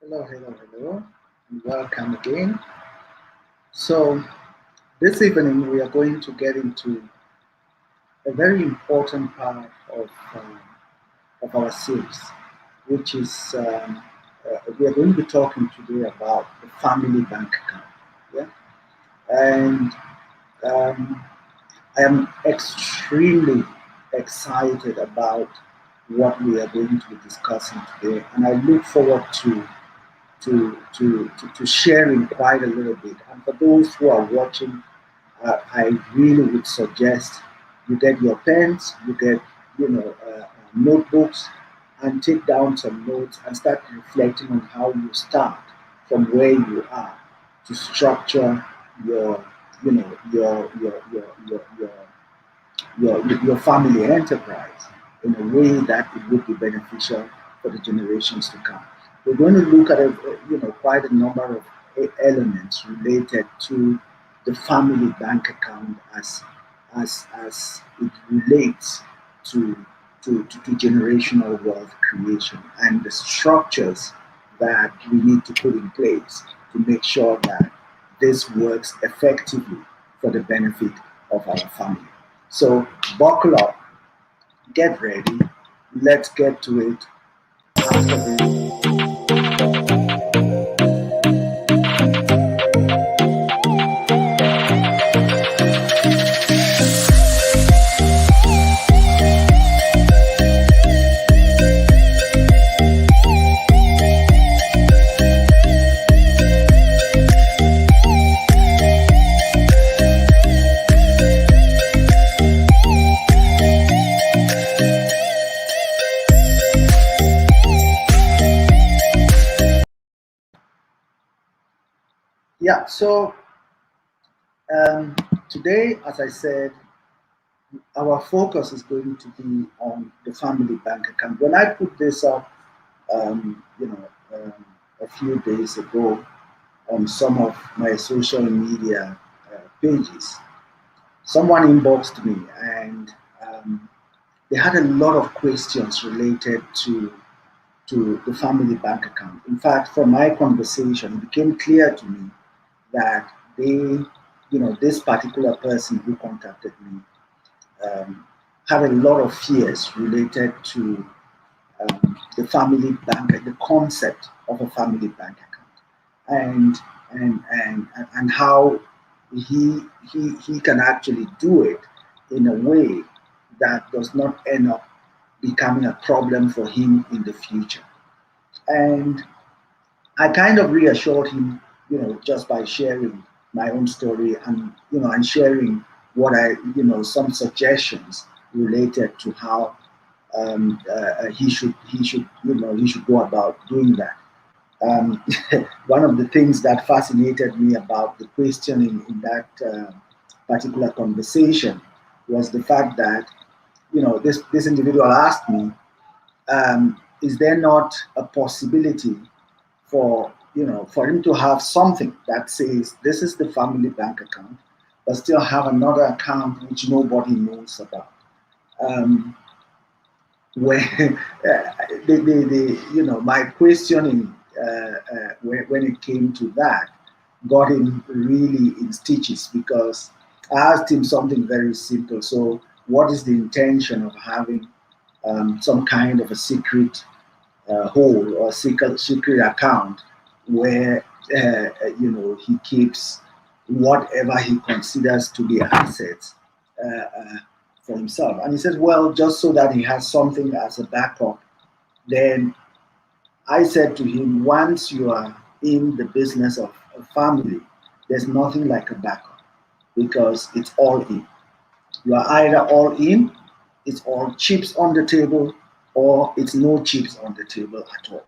Hello, hello, hello, and welcome again. So, this evening we are going to get into a very important part of our series, which is we are going to be talking today about the family bank account. Yeah, and um, I am extremely excited about what we are going to be discussing today, and I look forward to sharing quite a little bit. And for those who are watching, I really would suggest you get your pens, you get notebooks, and take down some notes and start reflecting on how you start from where you are to structure your you know your family enterprise in a way that it would be beneficial for the generations to come. We're going to look at quite a number of elements related to the family bank account as it relates to to generational wealth creation and the structures that we need to put in place to make sure that this works effectively for the benefit of our family. So buckle up, get ready, let's get to it after this. Yeah, so um, today, as I said, our focus is going to be on the family bank account. When I put this up, a few days ago on some of my social media pages, someone inboxed me and they had a lot of questions related to the family bank account. In fact, from my conversation, it became clear to me that this particular person who contacted me had a lot of fears related to the family bank, the concept of a family bank account, and how he can actually do it in a way that does not end up becoming a problem for him in the future. And I kind of reassured him, just by sharing my own story and and sharing what some suggestions related to how he should go about doing that. Um, One of the things that fascinated me about the questioning in that particular conversation was the fact that this individual asked me, is there not a possibility for him to have something that says this is the family bank account, but still have another account which nobody knows about. Um, when my questioning when it came to that got him really in stitches because I asked him something very simple. So, what is the intention of having some kind of a secret hole or secret account where he keeps whatever he considers to be assets for himself? And he says, well, just so that he has something as a backup. Then I said to him, once you are in the business of a family, there's nothing like a backup because it's all in. You are either all it's all chips on the table, or it's no chips on the table at all.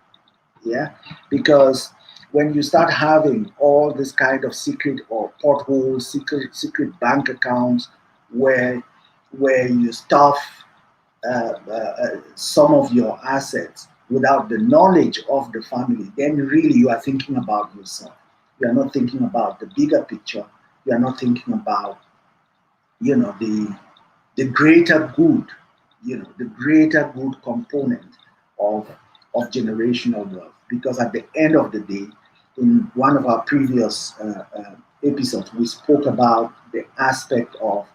Yeah, because when you start having all this kind of secret or potholes, secret bank accounts where you stuff some of your assets without the knowledge of the family, then really you are thinking about yourself. You are not thinking about the bigger picture. You are not thinking about, the greater good, the greater good component of generational wealth. Because at the end of the day, in one of our previous episodes, we spoke about the aspect of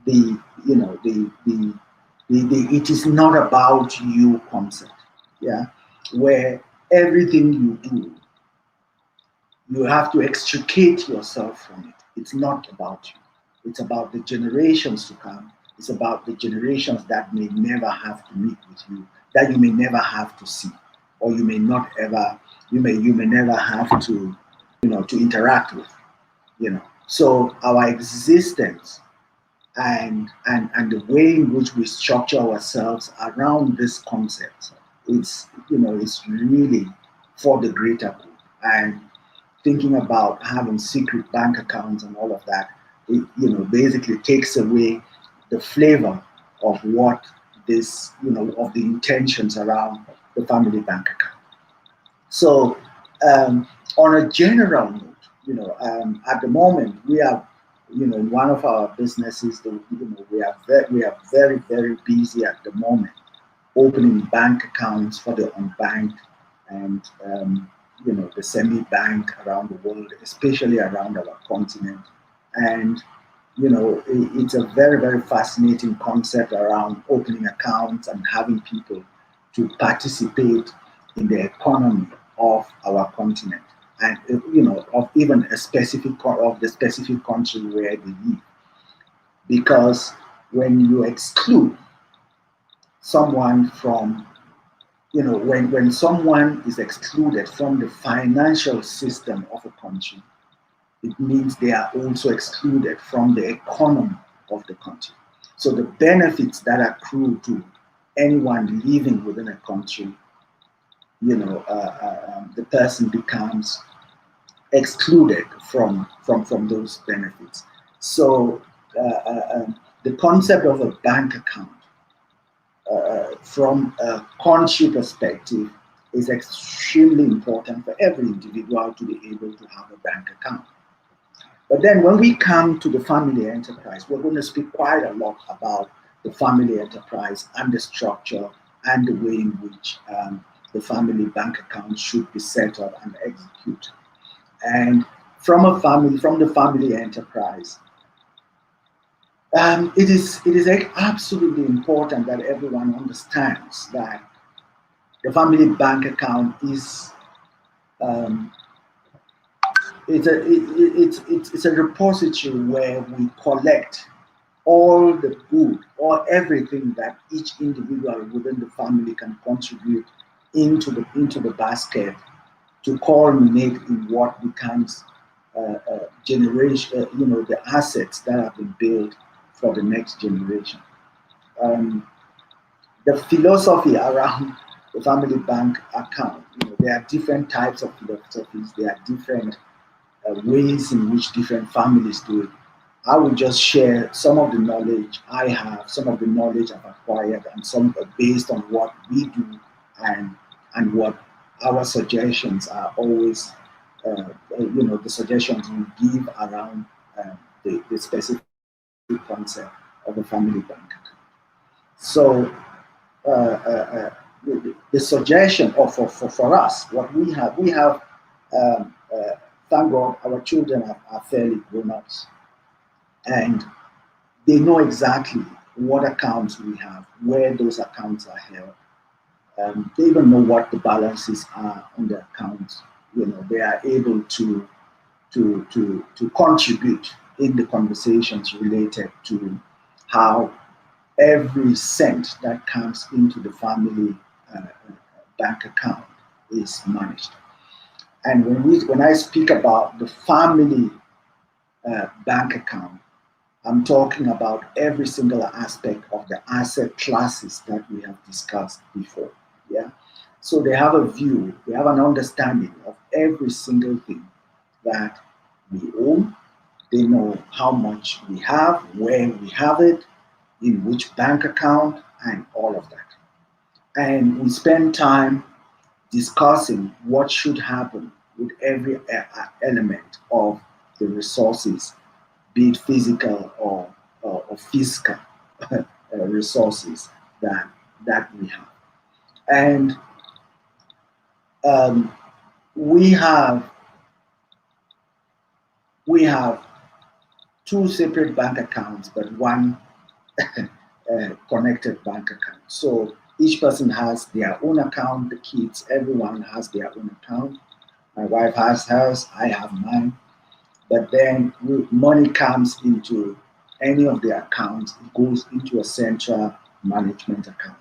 the you know the it is not about you concept. Yeah, where everything you do, you have to extricate yourself from it. It's not about you. It's about the generations to come. It's about the generations that may never have to meet with you, that you may never have to see, or you may not ever, you may never have to, to interact with. So our existence and the way in which we structure ourselves around this concept, it's really for the greater good. And thinking about having secret bank accounts and all of that, it basically takes away the flavor of what this, of the intentions around the family bank account. So, on a general note, at the moment we are, in one of our businesses, we are very, very busy at the moment opening bank accounts for the unbanked and the semi-bank around the world, especially around our continent. And it's a very, very fascinating concept around opening accounts and having people to participate in the economy of our continent, and of even a of the specific country where they live. Because when you exclude someone from, when someone is excluded from the financial system of a country, it means they are also excluded from the economy of the country. So the benefits that accrue to anyone living within a country, the person becomes excluded from those benefits. So the concept of a bank account, from a country perspective, is extremely important for every individual to be able to have a bank account. But then when we come to the family enterprise, we're going to speak quite a lot about the family enterprise and the structure and the way in which the family bank account should be set up and executed. And from the family enterprise, it is absolutely important that everyone understands that the family bank account is it's a repository where we collect all the good or everything that each individual within the family can contribute into the basket to culminate in what becomes generation, the assets that have been built for the next generation. The philosophy around the family bank account, there are different types of philosophies. There are different ways in which different families do it. I will just share some of the knowledge I have, some of the knowledge I've acquired, and some based on what we do and what our suggestions are always, the suggestions we give around the specific concept of a family bank account. So the suggestion, or for us, what we have, thank God, our children are fairly grown-ups, and they know exactly what accounts we have, where those accounts are held. They even know what the balances are on the accounts. They are able to contribute in the conversations related to how every cent that comes into the family bank account is managed. And when I speak about the family bank account, I'm talking about every single aspect of the asset classes that we have discussed before. Yeah. So they have a view, they have an understanding of every single thing that we own. They know how much we have, where we have it, in which bank account, and all of that. And we spend time discussing what should happen with every element of the resources, be it physical or fiscal resources that we have. And um, we have we have two separate bank accounts, but one connected bank account. So each person has their own account. The kids, everyone has their own account. My wife has hers. I have mine. But then money comes into any of the accounts. It goes into a central management account,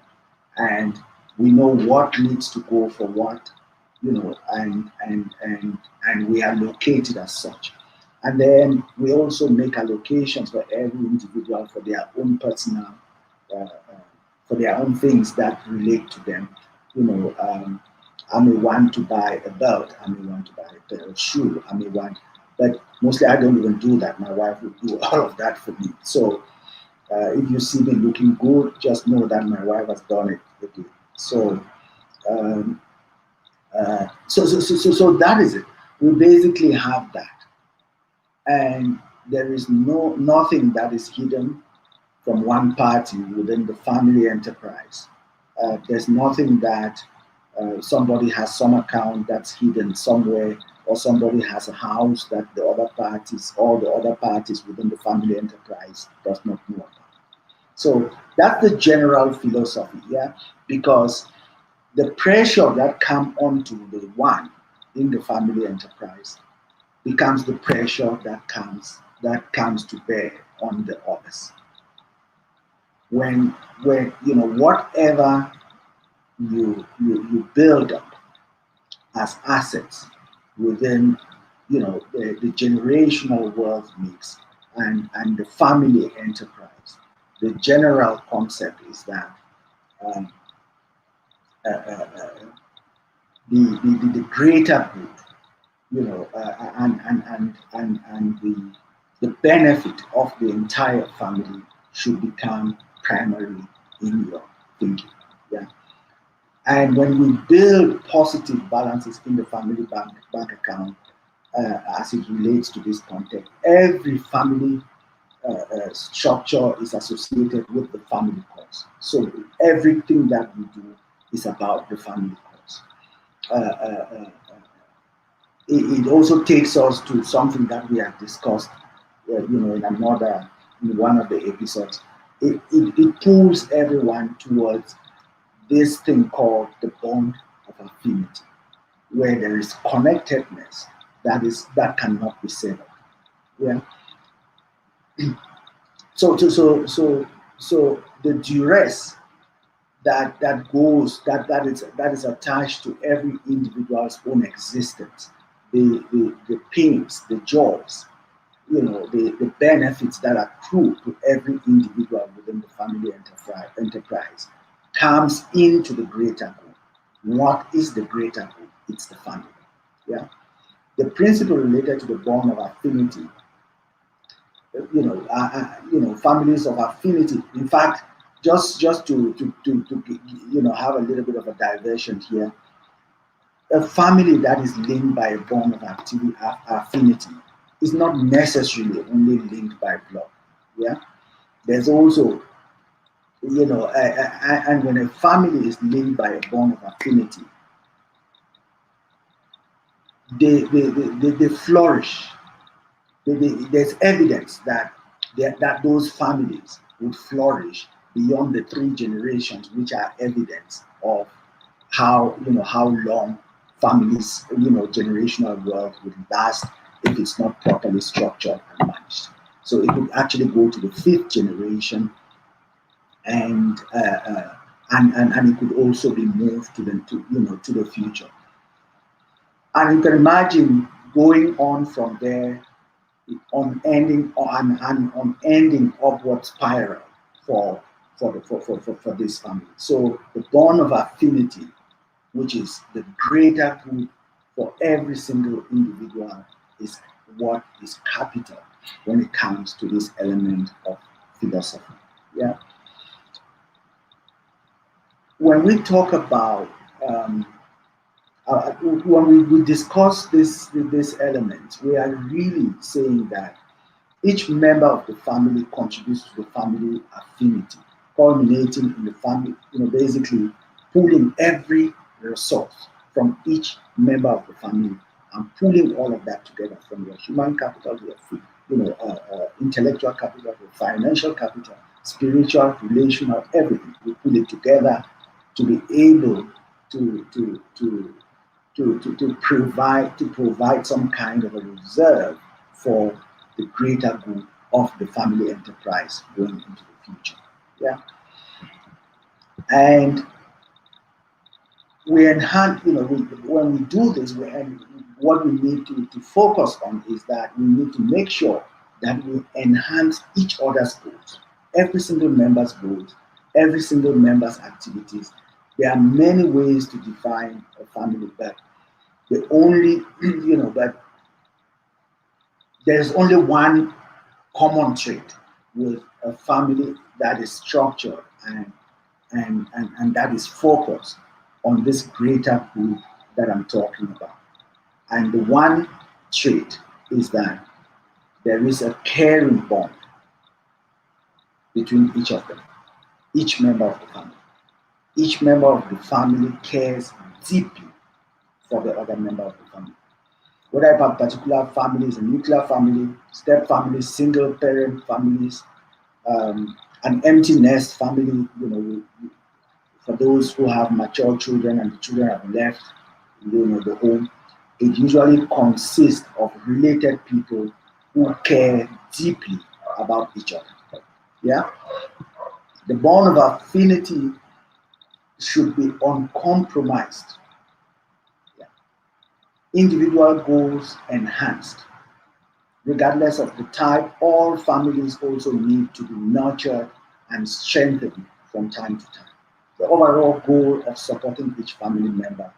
and we know what needs to go for what, and we are located as such. And then we also make allocations for every individual for their own personal, uh, uh, for their own things that relate to them. You know, I may want to buy a belt, I may want to buy a pair of shoes, I may want, but mostly I don't even do that. My wife will do all of that for me. So if you see me looking good, just know that my wife has done it again. So, um, so that is it. We basically have that, and there is nothing that is hidden from one party within the family enterprise. There's nothing that somebody has some account that's hidden somewhere, or somebody has a house that the other parties, all the other parties within the family enterprise does not know about. So that's the general philosophy, yeah, because the pressure that comes onto the one in the family enterprise becomes the pressure that comes to bear on the others. When whatever you build up as assets within the generational wealth mix and the family enterprise, the general concept is that um, uh, uh, uh, the greater good, and the benefit of the entire family should become primary in your thinking. Yeah. And when we build positive balances in the family bank account, as it relates to this context, every family structure is associated with the family cause. So everything that we do is about the family cause. Uh, uh, uh, it also takes us to something that we have discussed, in one of the episodes. It pulls everyone towards this thing called the bond of affinity, where there is connectedness that cannot be severed. Yeah. So the duress that is attached to every individual's own existence, the pains, the joys, the benefits that accrue to every individual within the family enterprise comes into the greater good. What is the greater good? It's the family. Yeah. The principle related to the bond of affinity, families of affinity. In fact, just to have a little bit of a diversion here, a family that is linked by a bond of affinity is not necessarily only linked by blood. Yeah, there's also, and when a family is linked by a bond of affinity, they flourish. There's evidence that those families would flourish beyond the three generations, which are evidence of how long families, generational wealth would last if it's not properly structured and managed. So it would actually go to the fifth generation, and and it could also be moved to the future. And you can imagine going on from there unending an unending upward spiral for for this family. So the bond of affinity, which is the greater good for every single individual, is what is capital when it comes to this element of philosophy. Yeah. When we talk about when we discuss this element, we are really saying that each member of the family contributes to the family affinity, culminating in the family, basically pulling every resource from each member of the family and pulling all of that together, from your human capital to your intellectual capital, your financial capital, spiritual, relational, everything. We pull it together to be able to provide some kind of a reserve for the greater good of the family enterprise going into the future. Yeah. And we enhance, when we do this, what we need to focus on is that we need to make sure that we enhance each other's goals, every single member's goals, every single member's activities. There are many ways to define a family, but the only, but there's only one common trait with a family that is structured and that is focused on this greater good that I'm talking about. And the one trait is that there is a caring bond between each of them, each member of the family. Each member of the family cares deeply for the other member of the family. Whether a particular family is a nuclear family, step family, single parent families, an empty nest family, for those who have mature children and the children have left, the home, it usually consists of related people who care deeply about each other. Yeah, the bond of affinity should be uncompromised. Yeah. Individual goals enhanced. Regardless of the type, all families also need to be nurtured and strengthened from time to time. The overall goal of supporting each family member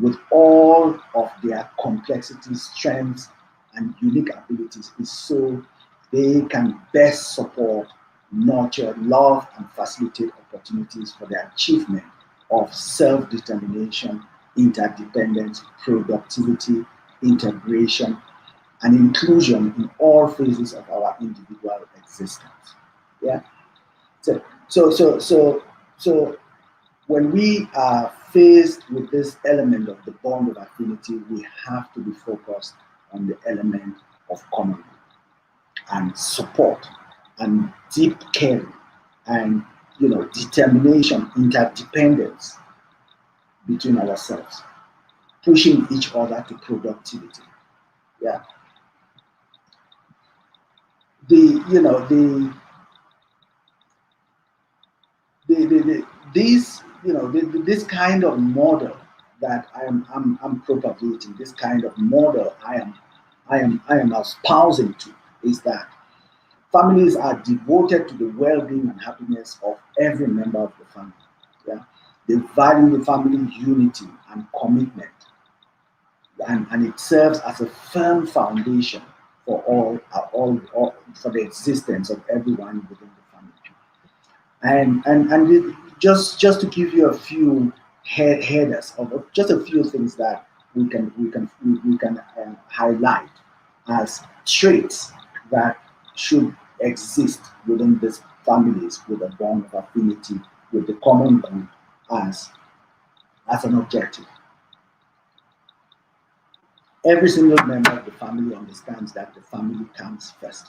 with all of their complexities, strengths, and unique abilities is so they can best support, nurture, love, and facilitate opportunities for the achievement of self-determination, interdependence, productivity, integration, and inclusion in all phases of our individual existence. Yeah. So when we are faced with this element of the bond of affinity, we have to be focused on the element of common and support and deep caring and determination, interdependence between ourselves, pushing each other to productivity. Yeah. This kind of model that I'm propagating, this kind of model I am espousing to, is that families are devoted to the well-being and happiness of every member of the family. Yeah, they value the family unity and commitment, and it serves as a firm foundation for all for the existence of everyone within the family. Just to give you a few headers of just a few things that we can highlight as traits that should exist within these families with a bond of affinity with the common good as an objective. Every single member of the family understands that the family comes first,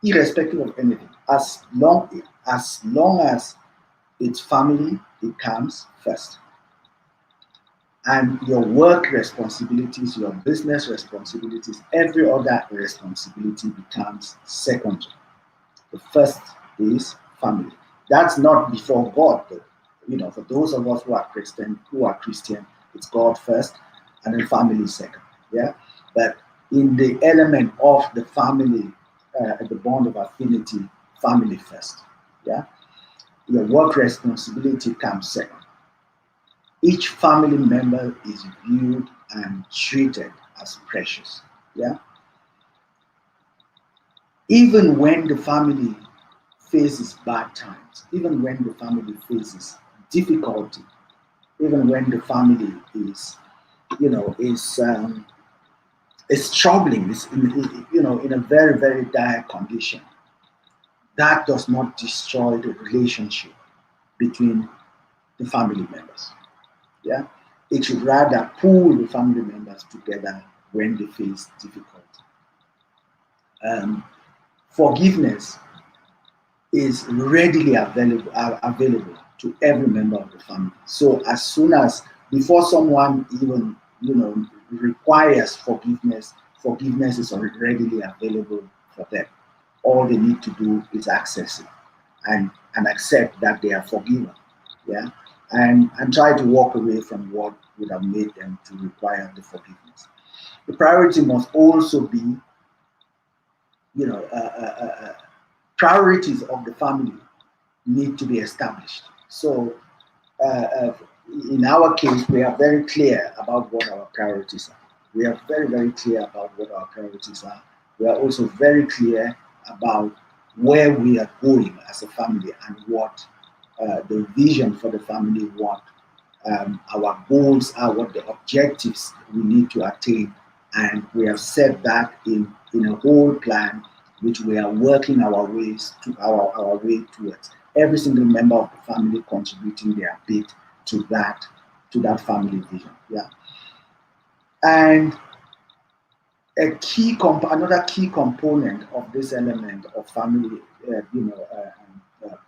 irrespective of anything. As long as it's family, it comes first. And your work responsibilities, your business responsibilities, every other responsibility becomes secondary. The first is family. That's not before God, but for those of us who are Christian, it's God first, and then family second. Yeah, but in the element of the family, the bond of affinity, family first. Yeah, your work responsibility comes second. Each family member is viewed and treated as precious. Yeah, even when the family faces bad times, even when the family faces difficulty, even when the family is, is troubling, is in a very very dire condition, that does not destroy the relationship between the family members. Yeah, it should rather pull the family members together when they face difficulty. Um, Forgiveness is readily available to every member of the family. So as soon as, before someone even requires forgiveness, forgiveness is already readily available for them. All they need to do is access it and accept that they are forgiven. Yeah, and try to walk away from what would have made them to require the forgiveness. The priority must also be, you know, priorities of the family need to be established. So, uh, uh, in our case, we are very clear about what our priorities are. We are very, very clear about what our priorities are. We are also very clear about where we are going as a family and what the vision for the family, what our goals are, what the objectives we need to attain. And we have set that in a whole plan which we are working our way towards. Every single member of the family contributing their bit to that family vision. Yeah. And another key component of this element of family,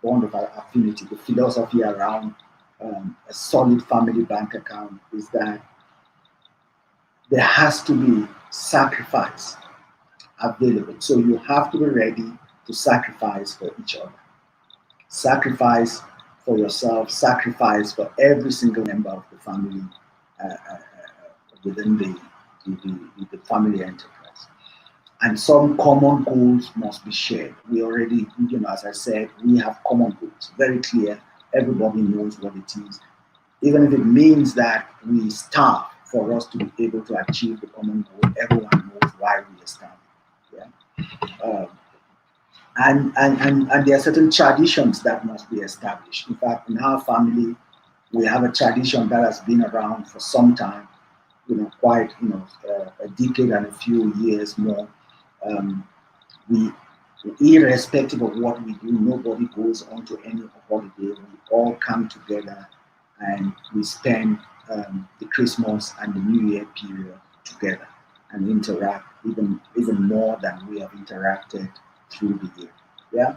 bond of affinity, the philosophy around a solid family bank account, is that there has to be sacrifice available. So you have to be ready to sacrifice for each other. Sacrifice for yourself, sacrifice for every single member of the family within the family enterprise. And some common goals must be shared. We already, as I said, we have common goals, very clear. Everybody knows what it is. Even if it means that we starve for us to be able to achieve the common goal, everyone knows why we are starving. Yeah. And there are certain traditions that must be established. In fact, in our family, we have a tradition that has been around for some time, quite, a decade and a few years more. Um, we, Irrespective of what we do, nobody goes on to any holiday. We all come together and we spend the Christmas and the New Year period together and interact even more than we have interacted through the year. Yeah,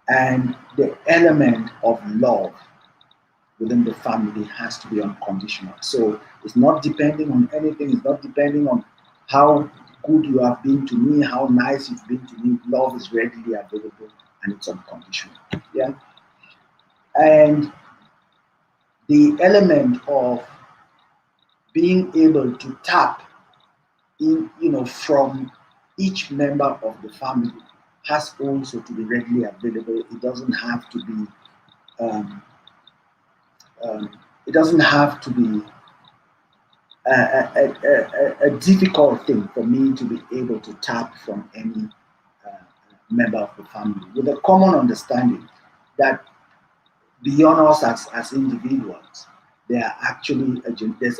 and the element of love within the family has to be unconditional. So it's not depending on anything. It's not depending on how good you have been to me, how nice you've been to me. Love is readily available and it's unconditional. Yeah, and the element of being able to tap in, from each member of the family has also to be readily available. It doesn't have to be. Um, it doesn't have to be a difficult thing for me to be able to tap from any member of the family, with a common understanding that beyond us as individuals, there's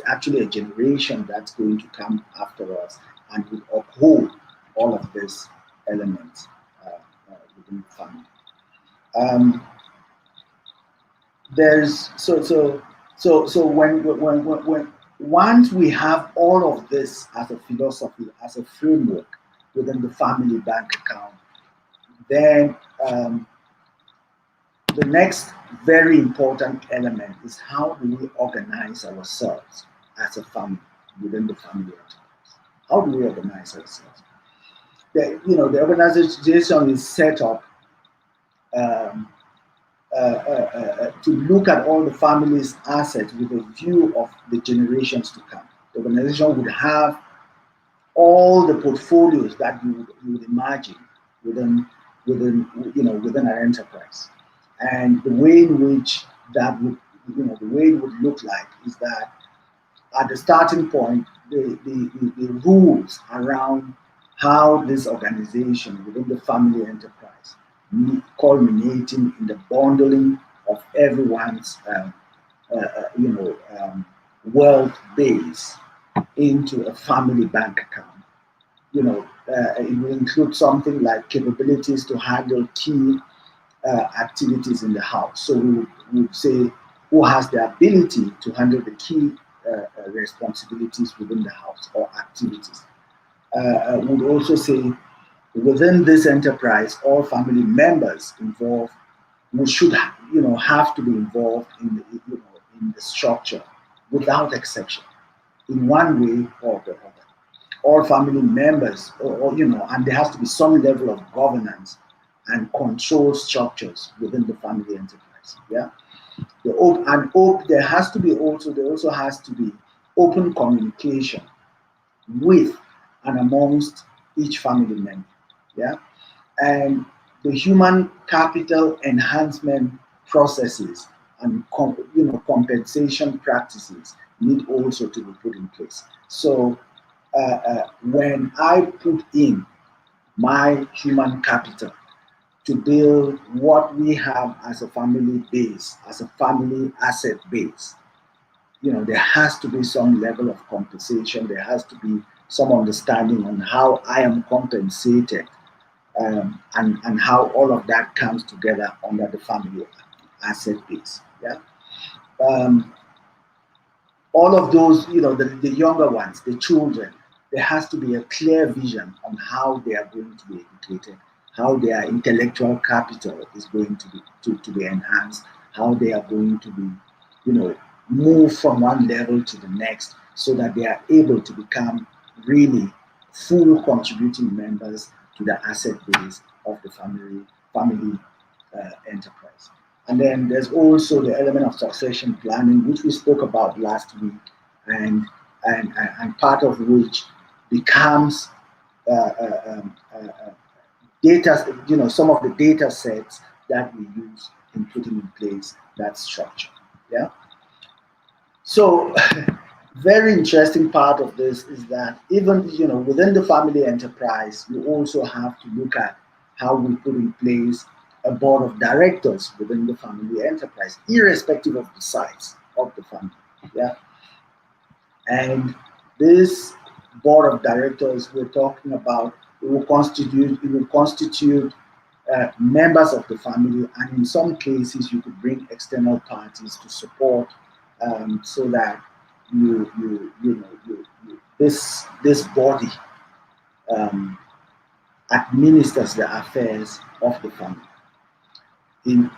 actually a generation that's going to come after us and will uphold all of these elements within the family. Um, there's so when once we have all of this as a philosophy, as a framework within the family bank account, then the next very important element is how do we organize ourselves as a family within the family enterprise. How do we organize ourselves? The organization is set up um, to look at all the family's assets with a view of the generations to come. The organization would have all the portfolios that you would imagine within within an enterprise. And the way in which that would the way it would look like is that at the starting point, the rules around how this organization within the family enterprise, culminating in the bundling of everyone's wealth base into a family bank account. It will include something like capabilities to handle key activities in the house. So we would say who has the ability to handle the key responsibilities within the house or activities. Would also say within this enterprise, all family members involved we should have to be involved in in the structure without exception in one way or the other. All family members, and there has to be some level of governance and control structures within the family enterprise. Yeah, there has to be also there also has to be open communication with and amongst each family member. Yeah, and the human capital enhancement processes and compensation practices need also to be put in place. So when I put in my human capital to build what we have as a family base, as a family asset base, there has to be some level of compensation. There has to be some understanding on how I am compensated, and how all of that comes together under the family asset base. Yeah. Um, all of those, the younger ones, the children, there has to be a clear vision on how they are going to be educated, how their intellectual capital is going to be enhanced, how they are going to be, move from one level to the next so that they are able to become really full contributing members to the asset base of the family enterprise. And then there's also the element of succession planning, which we spoke about last week, and and part of which becomes data, some of the data sets that we use in putting in place that structure. Yeah. So, very interesting part of this is that even within the family enterprise, you also have to look at how we put in place a board of directors within the family enterprise, irrespective of the size of the family. Yeah, and this board of directors we're talking about, it will constitute members of the family, and in some cases you could bring external parties to support, so that this body um, administers the affairs of the family. In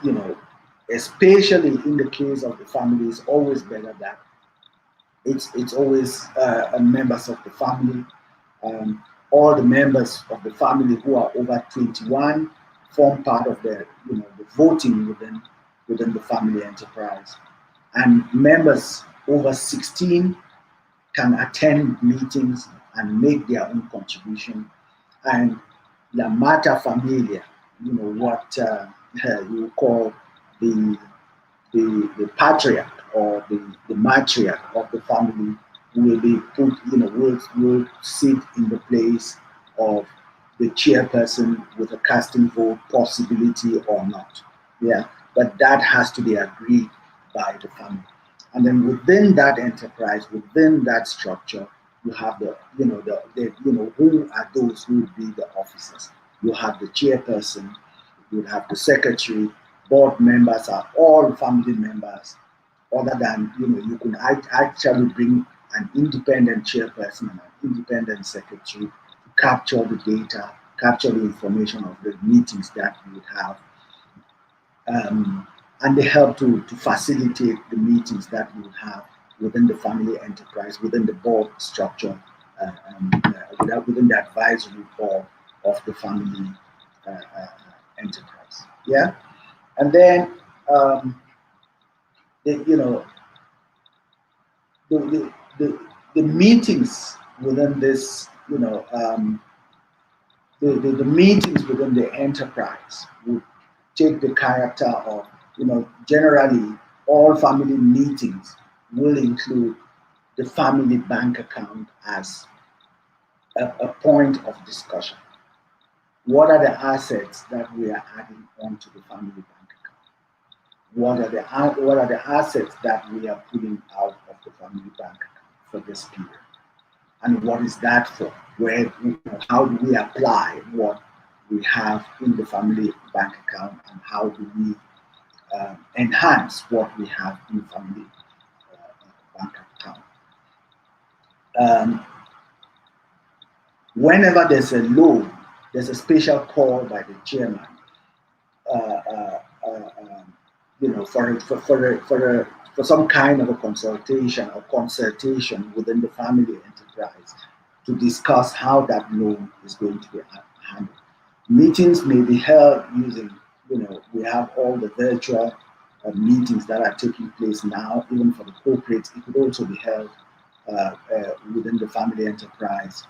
especially in the case of the family, it's always better that it's always members of the family. Um, all the members of the family who are over 21 form part of the voting within the family enterprise, and members over 16 can attend meetings and make their own contribution. And la mater familia, what you call the the patriarch or the matriarch of the family will be put, will sit in the place of the chairperson with a casting vote possibility or not. Yeah, but that has to be agreed by the family. And then within that enterprise, within that structure, you have who are those who would be the officers. You have the chairperson, you have the secretary, board members are all family members, other than, you can actually bring an independent chairperson and an independent secretary to capture the data, capture the information of the meetings that we would have, and they help to facilitate the meetings that we would have within the family enterprise, within the board structure, within the advisory board of the family enterprise. Yeah, and then the, you know the, the, the, the meetings within this you know, the meetings within the enterprise would take the character of, generally all family meetings will include the family bank account as a point of discussion. What are the assets that we are adding onto the family bank account? What are the assets that we are pulling out of the family bank account for this period? And what is that for? How do we apply what we have in the family bank account, and how do we enhance what we have in the family bank account? Whenever there's a loan, there's a special call by the chairman, uh, uh, uh, for some kind of a consultation or consultation within the family enterprise to discuss how that loan is going to be handled. Meetings may be held using, we have all the virtual meetings that are taking place now, even for the corporates. It could also be held within the family enterprise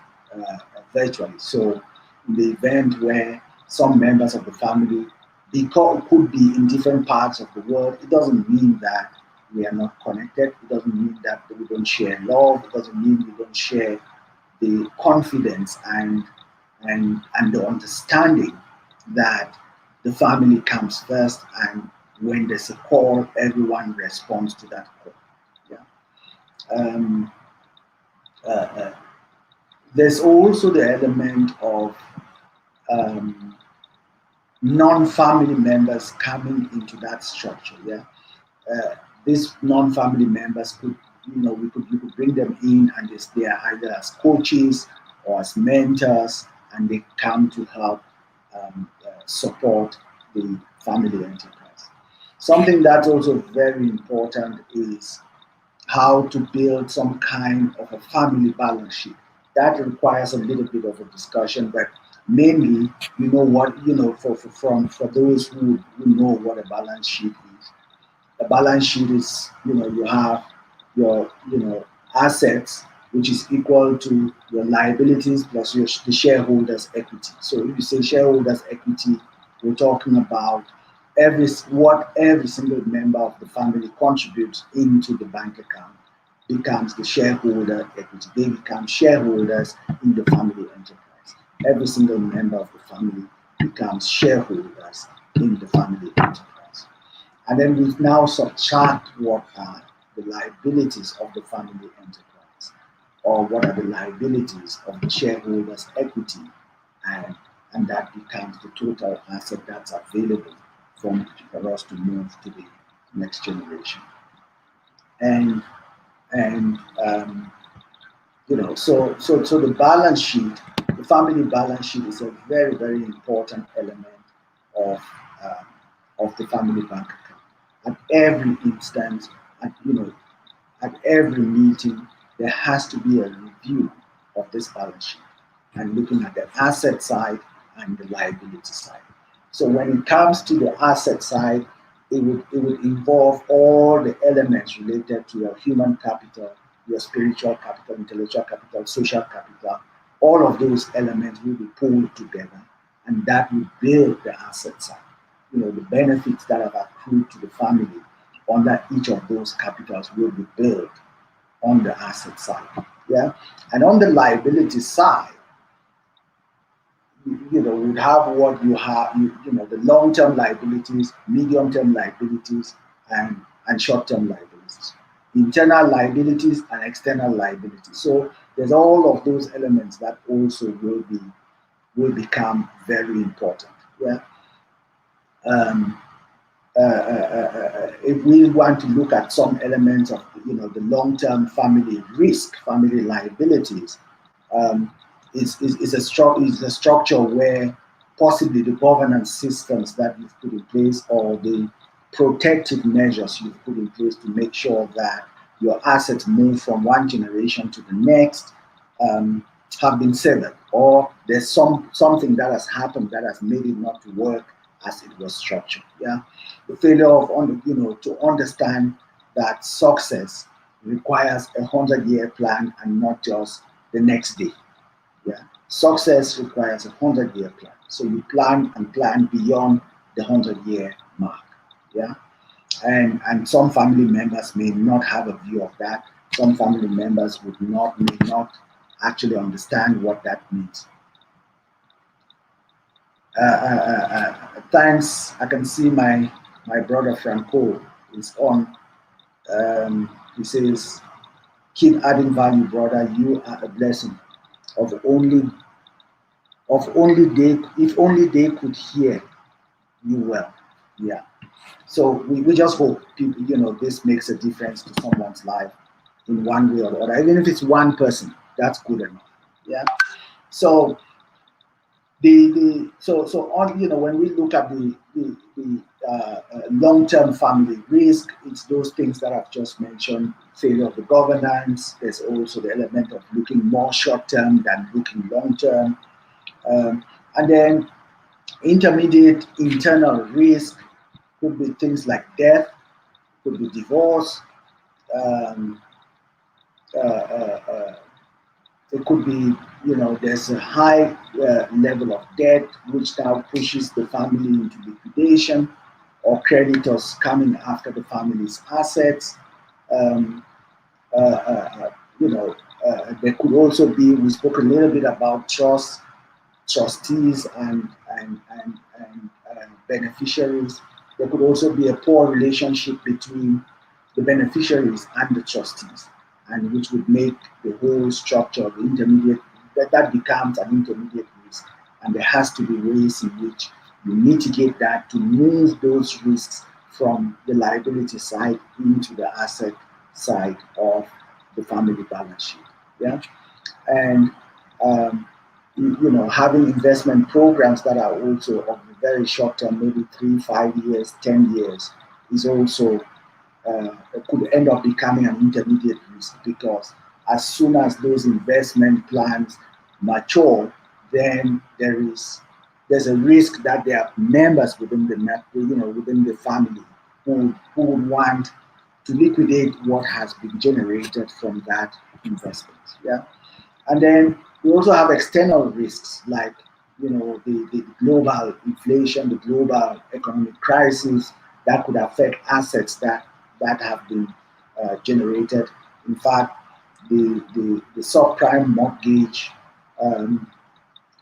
virtually. So, in the event where some members of the family could be in different parts of the world, it doesn't mean that we are not connected. It doesn't mean that we don't share love. It doesn't mean we don't share the confidence and the understanding that the family comes first, and when there's a call, everyone responds to that call. Yeah. Uh, uh, there's also the element of non-family members coming into that structure. Yeah, these non-family members could, you could bring them in, and they are either as coaches or as mentors, and they come to help support the family enterprise. Something that's also very important is how to build some kind of a family balance sheet. That requires a little bit of a discussion, but mainly, for those who know what a balance sheet is. A balance sheet is, you have your, assets, which is equal to your liabilities plus the shareholders' equity. So if you say shareholders' equity, we're talking about what every single member of the family contributes into the bank account becomes the shareholder equity. They become shareholders in the family enterprise. Every single member of the family becomes shareholders in the family enterprise. And then we now subtract what are the liabilities of the family enterprise, or what are the liabilities of the shareholders' equity, and that becomes the total asset that's available for us to move to the next generation. And and so the balance sheet, the family balance sheet, is a very, very important element of the family bank account. At every instance, at every meeting, there has to be a review of this balance sheet, and looking at the asset side and the liability side. So when it comes to the asset side, it would involve all the elements related to your human capital, your spiritual capital, intellectual capital, social capital. All of those elements will be pulled together, and that will build the asset side. The benefits that have accrued to the family under each of those capitals will be built on the asset side. Yeah, and on the liability side, would have what you have, the long-term liabilities, medium-term liabilities, and short-term liabilities, internal liabilities and external liabilities. So there's all of those elements that also will become very important. Yeah. Um, if we want to look at some elements of the long-term family risk, family liabilities, um, is a structure where possibly the governance systems that you've put in place, or the protective measures you've put in place to make sure that your assets move from one generation to the next, have been severed, or there's something that has happened that has made it not to work as it was structured. Yeah, the failure of to understand that success requires a 100-year plan and not just the next day. Yeah, Success requires a 100-year plan. So you plan and plan beyond the 100-year mark. Yeah. And some family members may not have a view of that. Some family members may not actually understand what that means. Thanks. I can see my brother Franco is on. He says, "Keep adding value, brother. You are a blessing. Of only they, if only they could hear you well." Yeah. So we just hope people, this makes a difference to someone's life in one way or the other. Even if it's one person, that's good enough. Yeah. So so on, when we look at the long-term family risk, it's those things that I've just mentioned: failure of the governance. There's also the element of looking more short-term than looking long-term, and then intermediate internal risk could be things like death, could be divorce, um, uh, uh, uh, it could be, there's a high level of debt, which now pushes the family into liquidation, or creditors coming after the family's assets. Um, uh, uh, uh, there could also be, we spoke a little bit about trustees and beneficiaries. There could also be a poor relationship between the beneficiaries and the trustees, and which would make the whole structure of the intermediate, that becomes an intermediate risk. And there has to be ways in which you mitigate that to move those risks from the liability side into the asset side of the family balance sheet. Yeah. And um, having investment programs that are also of very short term, maybe 3, 5 years, 10 years, is also could end up becoming an intermediate risk, because as soon as those investment plans mature, then there's a risk that there are members within within the family who would want to liquidate what has been generated from that investment. Yeah. And then we also have external risks like, the global inflation, the global economic crisis that could affect assets that have been generated. In fact, the subprime um,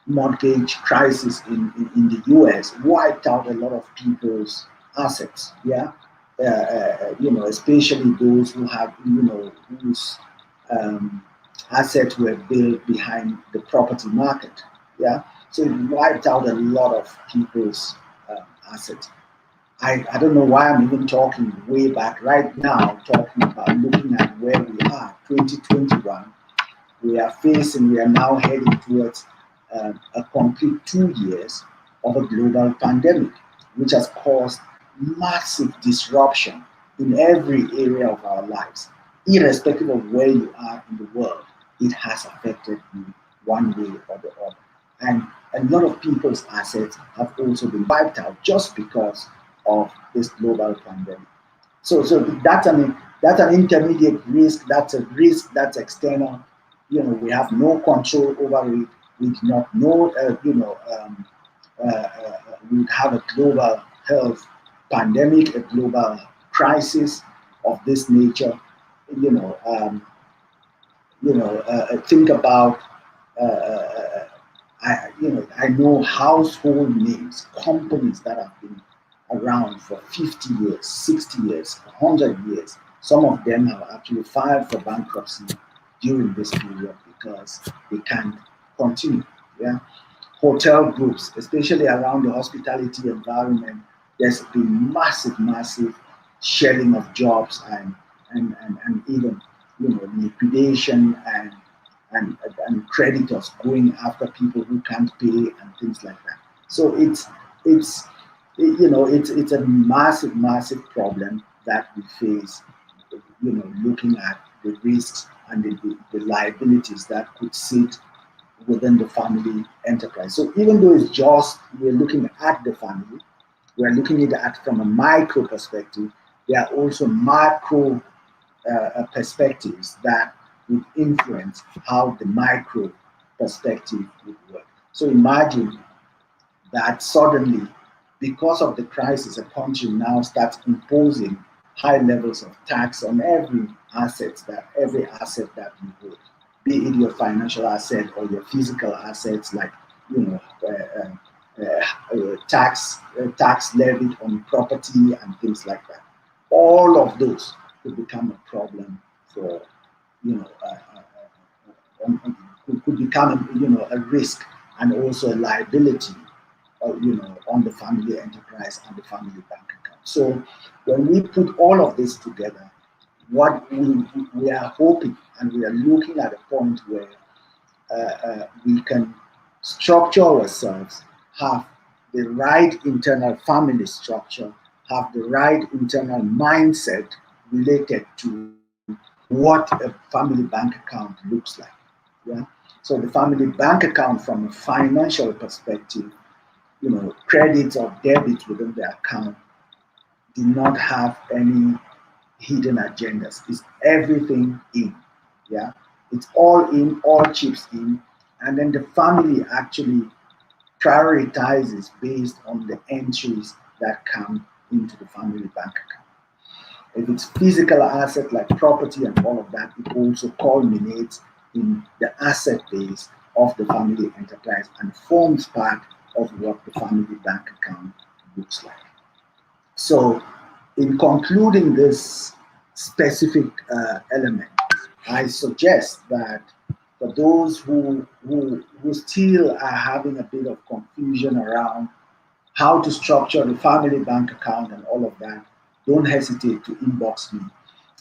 mortgage crisis in the US wiped out a lot of people's assets. Yeah. Especially those who have, whose um, assets were built behind the property market. Yeah. So it wiped out a lot of people's assets. I don't know why I'm even talking way back right now, talking about looking at where we are, 2021. We are now heading towards a complete 2 years of a global pandemic, which has caused massive disruption in every area of our lives. Irrespective of where you are in the world, it has affected you one way or the other. And a lot of people's assets have also been wiped out just because of this global pandemic. So that's an intermediate risk. That's a risk that's external. We have no control over it. We do not know. We would have a global health pandemic, a global crisis of this nature. You know, um, think about. Uh, uh, I know household names, companies that have been around for 50 years, 60 years, 100 years. Some of them have actually filed for bankruptcy during this period because they can't continue. Yeah. Hotel groups, especially around the hospitality environment, there's been massive shedding of jobs and even liquidation and creditors going after people who can't pay and things like that. So it's it's a massive problem that we face. Looking at the risks and the liabilities that could sit within the family enterprise. So even though it's just we're looking at the family, we're looking at it from a micro perspective. There are also macro perspectives that would influence how the micro perspective would work. So imagine that suddenly, because of the crisis, a country now starts imposing high levels of tax on every asset that you hold, be it your financial asset or your physical assets, like you know tax levied on property and things like that. All of those could become a problem for you know could become a risk and also a liability on the family enterprise and the family bank account. So when we put all of this together, what we are hoping and we are looking at a point where we can structure ourselves, have the right internal family structure, have the right internal mindset related to what a family bank account looks like. Yeah. So the family bank account, from a financial perspective, credits or debits within the account do not have any hidden agendas. It's everything in. Yeah. It's all in, all chips in. And then the family actually prioritizes based on the entries that come into the family bank account. If it's physical asset like property and all of that, it also culminates in the asset base of the family enterprise and forms part of what the family bank account looks like. So, in concluding this specific element, I suggest that for those who still are having a bit of confusion around how to structure the family bank account and all of that, don't hesitate to inbox me.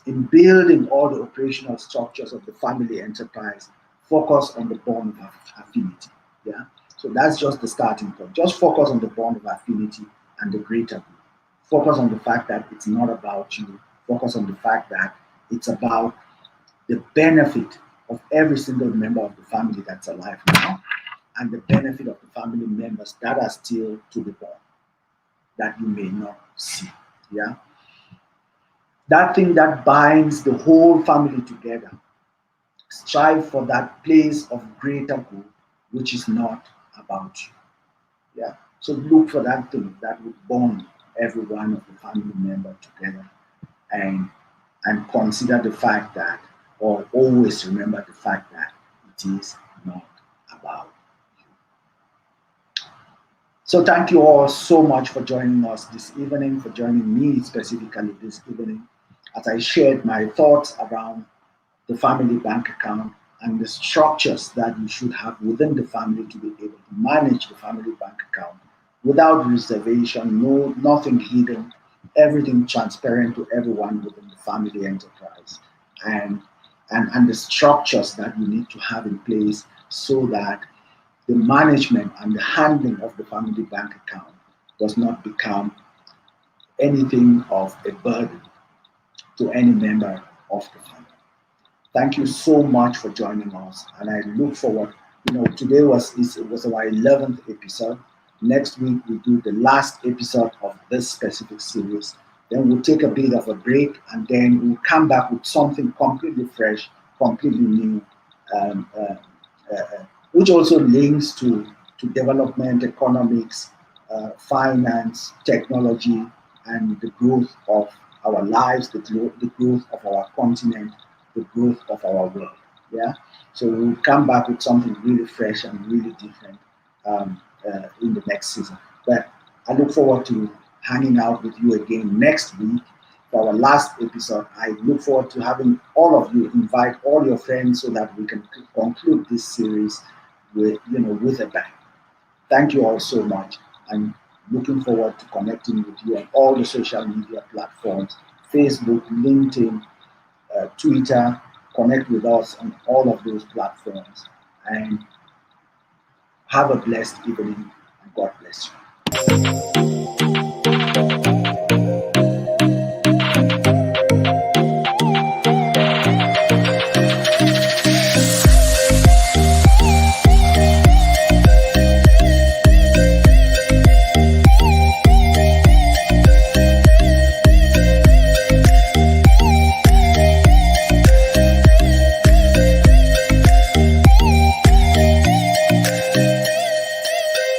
In building all the operational structures of the family enterprise, focus on the bond of affinity. Yeah. So that's just the starting point. Just focus on the bond of affinity and the greater good. Focus on the fact that it's not about you. Focus on the fact that it's about the benefit of every single member of the family that's alive now and the benefit of the family members that are still to be born that you may not see. Yeah. That thing that binds the whole family together. Strive for that place of greater good, which is not about you. Yeah. So look for that thing that would bond every one of the family member together, and consider the fact that, or always remember the fact that it is not about you. So thank you all so much for joining us this evening, for joining me specifically this evening, as I shared my thoughts around the family bank account and the structures that you should have within the family to be able to manage the family bank account without reservation, nothing hidden, everything transparent to everyone within the family enterprise, and the structures that you need to have in place so that the management and the handling of the family bank account does not become anything of a burden to any member of the family. Thank you so much for joining us, and I look forward. Today was our 11th episode. Next week we do the last episode of this specific series. Then we'll take a bit of a break, and then we'll come back with something completely fresh, completely new, um, uh, which also links to development, economics, finance, technology, and the growth of our lives, the growth of our continent, the growth of our world. Yeah. So we'll come back with something really fresh and really different in the next season. But I look forward to hanging out with you again next week for our last episode. I look forward to having all of you invite all your friends so that we can conclude this series with a bang. Thank you all so much. I'm looking forward to connecting with you on all the social media platforms: Facebook, LinkedIn, Twitter. Connect with us on all of those platforms, and have a blessed evening, and God bless you.